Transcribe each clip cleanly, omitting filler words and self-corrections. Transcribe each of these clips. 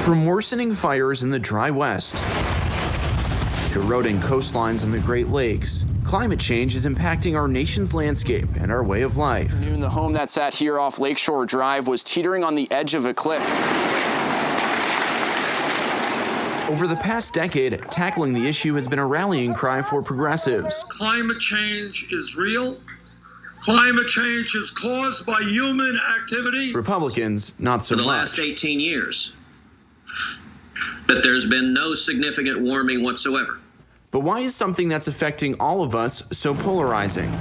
From worsening fires in the dry West to eroding coastlines on the Great Lakes, climate change is impacting our nation's landscape and our way of life. The home that sat here off Lakeshore Drive was teetering on the edge of a cliff. Over the past decade, tackling the issue has been a rallying cry for progressives. Climate change is real. Climate change is caused by human activity. Republicans, not so much. For the last 18 years, that there's been no significant warming whatsoever. But why is something that's affecting all of us so polarizing?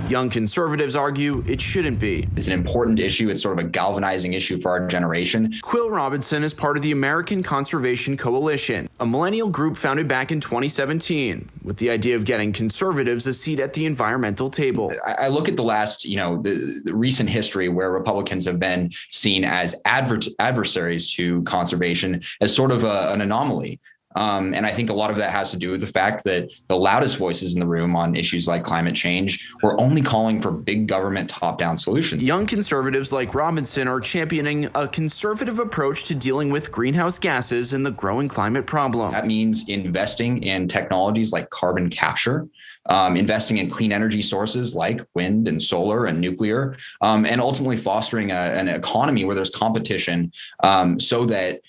Young conservatives argue it shouldn't be. It's an important issue. It's sort of a galvanizing issue for our generation. Quill Robinson is part of the American Conservation Coalition, a millennial group founded back in 2017 with the idea of getting conservatives a seat at the environmental table. I look at the last, the recent history where Republicans have been seen as adversaries to conservation as sort of an anomaly. And I think a lot of that has to do with the fact that the loudest voices in the room on issues like climate change were only calling for big government top-down solutions. Young conservatives like Robinson are championing a conservative approach to dealing with greenhouse gases and the growing climate problem. That means investing in technologies like carbon capture, investing in clean energy sources like wind and solar and nuclear, and ultimately fostering an economy where there's competition so that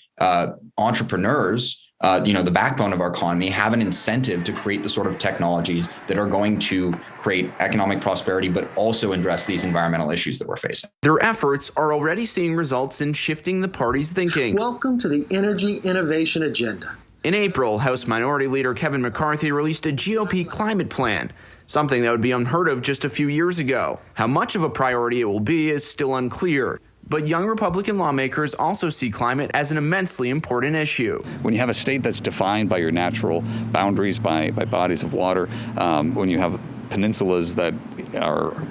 entrepreneurs, the backbone of our economy, have an incentive to create the sort of technologies that are going to create economic prosperity, but also address these environmental issues that we're facing. Their efforts are already seeing results in shifting the party's thinking. Welcome to the Energy Innovation Agenda. In April, House Minority Leader Kevin McCarthy released a GOP Climate Plan, something that would be unheard of just a few years ago. How much of a priority it will be is still unclear. But young Republican lawmakers also see climate as an immensely important issue. When you have a state that's defined by your natural boundaries, by bodies of water, when you have peninsulas that are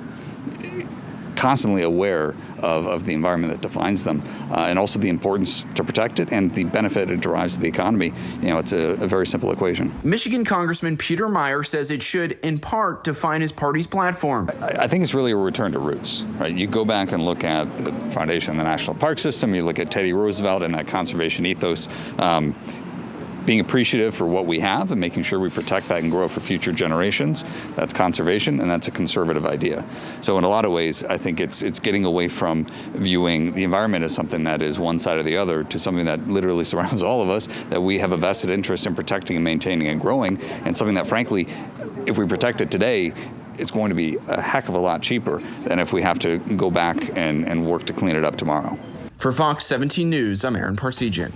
constantly aware of the environment that defines them, and also the importance to protect it and the benefit it derives to the economy, it's a very simple equation. Michigan Congressman Peter Meijer says it should, in part, define his party's platform. I think it's really a return to roots, right? You go back and look at the foundation of the National Park System, you look at Teddy Roosevelt and that conservation ethos, being appreciative for what we have and making sure we protect that and grow for future generations. That's conservation, and that's a conservative idea. So in a lot of ways, I think it's getting away from viewing the environment as something that is one side or the other to something that literally surrounds all of us, that we have a vested interest in protecting and maintaining and growing, and something that, frankly, if we protect it today, it's going to be a heck of a lot cheaper than if we have to go back and work to clean it up tomorrow. For Fox 17 News, I'm Aaron Parsegian.